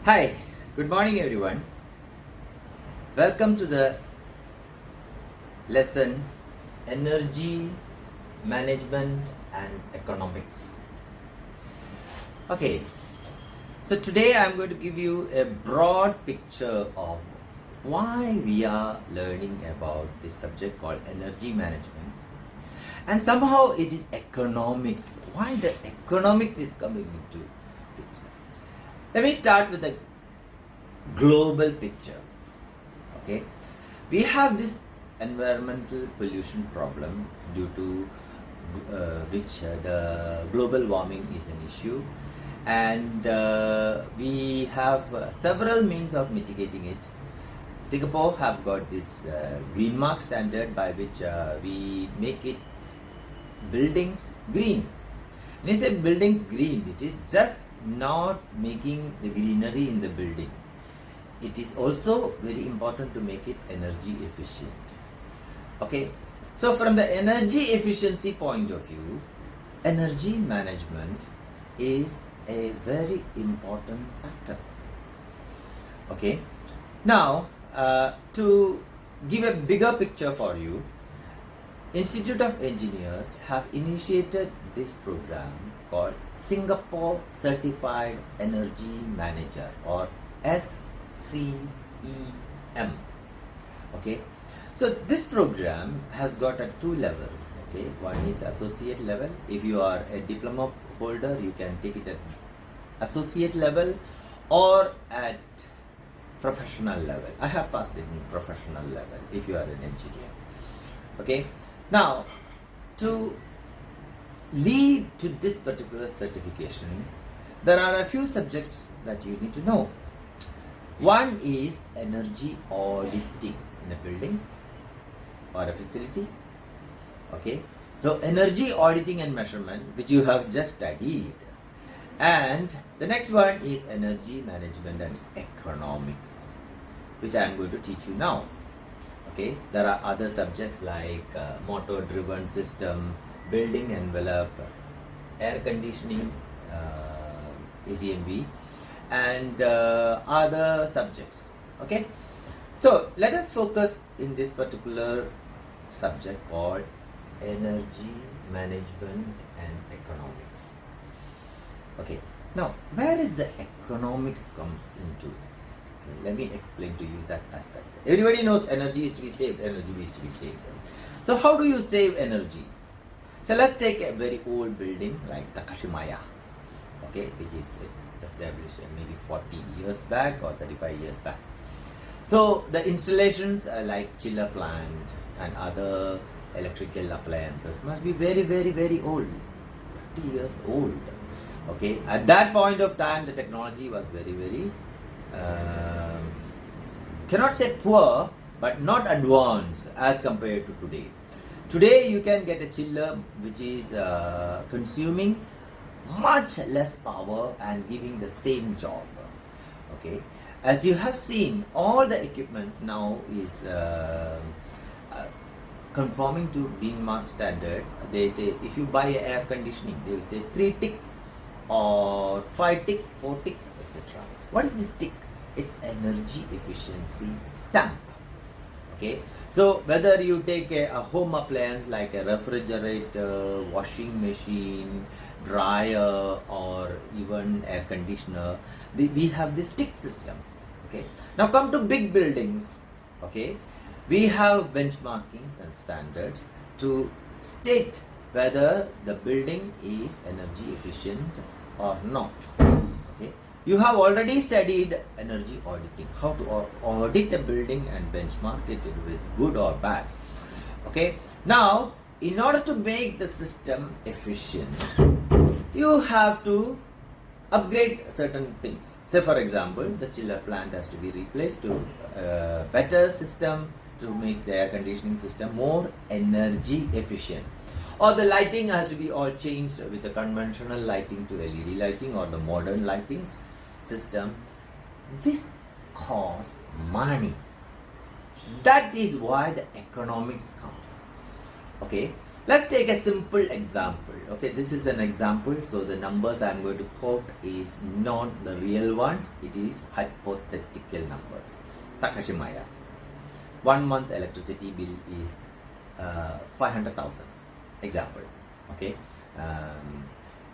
Hi, good morning everyone. Welcome to the lesson Energy Management and Economics. Okay, so today I'm going to give you a broad picture of why we are learning about this subject called energy management, and somehow it is economics. Why the economics is coming into picture? Let me start with the global picture. Okay, we have this environmental pollution problem due to which the global warming is an issue, and we have several means of mitigating it. Singapore have got this green mark standard by which we make it buildings green. When you say building green, it is just not making the greenery in the building. It is also very important to make it energy efficient. Okay, so from the energy efficiency point of view, energy management is a very important factor. Okay, now to give a bigger picture for you, Institute of Engineers have initiated this program called Singapore Certified Energy Manager, or SCEM. Okay, so this program has got at two levels. Okay, one is associate level. If you are a diploma holder, you can take it at associate level or at professional level. I have passed it in professional level if you are an engineer. Okay, now to lead to this particular certification, there are a few subjects that you need to know. One is energy auditing in a building or a facility. Okay, so energy auditing and measurement, which you have just studied. And the next one is energy management and economics, which I am going to teach you now. Okay, there are other subjects like motor driven system, building envelope, air conditioning, EME, and other subjects. Okay, so let us focus in this particular subject called energy management and economics. Okay, now where is the economics comes into? Okay, let me explain to you that aspect. Everybody knows energy is to be saved, energy is to be saved. So how do you save energy? So let's take a very old building like Takashimaya, okay, which is established maybe 40 years back or 35 years back. So the installations like chiller plant and other electrical appliances must be very, very, very old, 30 years old. Okay, at that point of time, the technology was very, very, cannot say poor, but not advanced as compared to today. Today, you can get a chiller which is consuming much less power and giving the same job. Okay, as you have seen, all the equipments now is conforming to Green Mark standard. They say if you buy air conditioning, they will say 3 ticks or 5 ticks, 4 ticks, etc. What is this tick? It's energy efficiency stamp. Okay, so whether you take a home appliance like a refrigerator, washing machine, dryer, or even air conditioner, we have this tick system. Okay, now come to big buildings. Okay, we have benchmarkings and standards to state whether the building is energy efficient or not. Okay, you have already studied energy auditing, how to audit a building and benchmark it with good or bad. Okay, now in order to make the system efficient, you have to upgrade certain things. Say for example, the chiller plant has to be replaced to a better system to make the air conditioning system more energy efficient. Or the lighting has to be all changed with the conventional lighting to LED lighting or the modern lighting system. This costs money. That is why the economics comes. Okay, Let's take a simple example. Okay, this is an example, so the numbers I'm going to quote is not the real ones, it is hypothetical numbers. Takashimaya. 1 month electricity bill is 500,000. Example. Okay.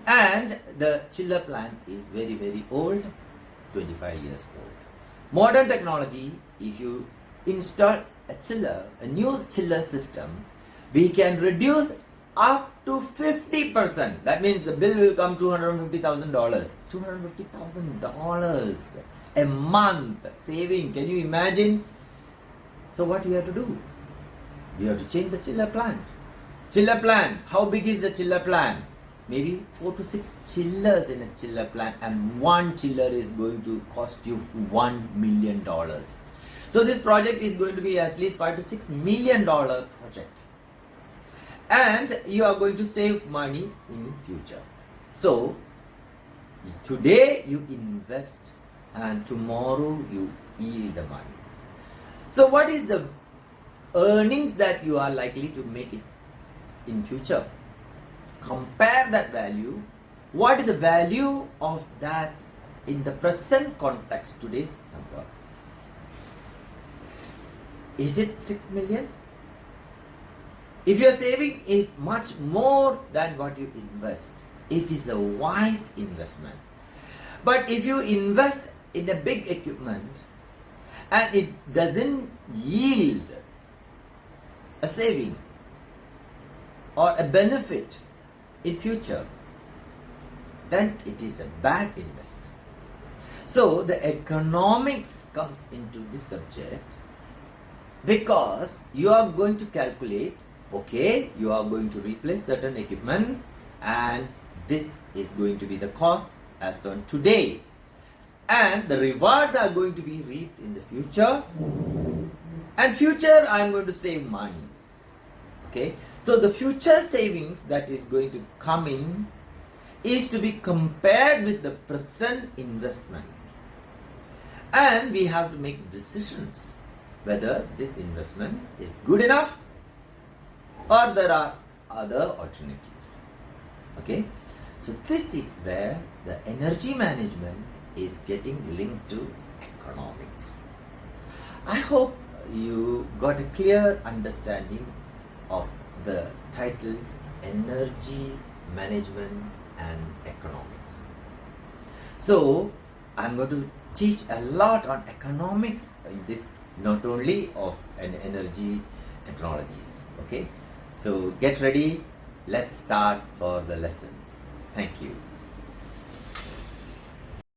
And the chiller plant is very, very old, 25 years old. Modern technology, if you install a new chiller system, we can reduce up to 50%. That means the bill will come $250,000. $250,000 a month saving. Can you imagine? So what we have to do? We have to change the chiller plant. Chiller plant. How big is the chiller plant? Maybe 4 to 6 chillers in a chiller plant, and one chiller is going to cost you $1 million. So this project is going to be at least $5 to $6 million project. And you are going to save money in the future. So today you invest and tomorrow you yield the money. So what is the earnings that you are likely to make it in future? Compare that value. What is the value of that in the present context, today's number? Is it 6 million? If your saving is much more than what you invest, it is a wise investment. But if you invest in a big equipment and it doesn't yield a saving or a benefit in future, then it is a bad investment. So the economics comes into this subject, because you are going to calculate, okay, you are going to replace certain equipment and this is going to be the cost as on today, and the rewards are going to be reaped in the future, and future I am going to save money. Okay, so the future savings that is going to come in is to be compared with the present investment, and we have to make decisions whether this investment is good enough or there are other alternatives. Okay, so this is where the energy management is getting linked to economics. I hope you got a clear understanding of the title Energy Management and Economics. So I'm going to teach a lot on economics in this, not only of an energy technologies. Okay, so get ready, let's start for the lessons. Thank you.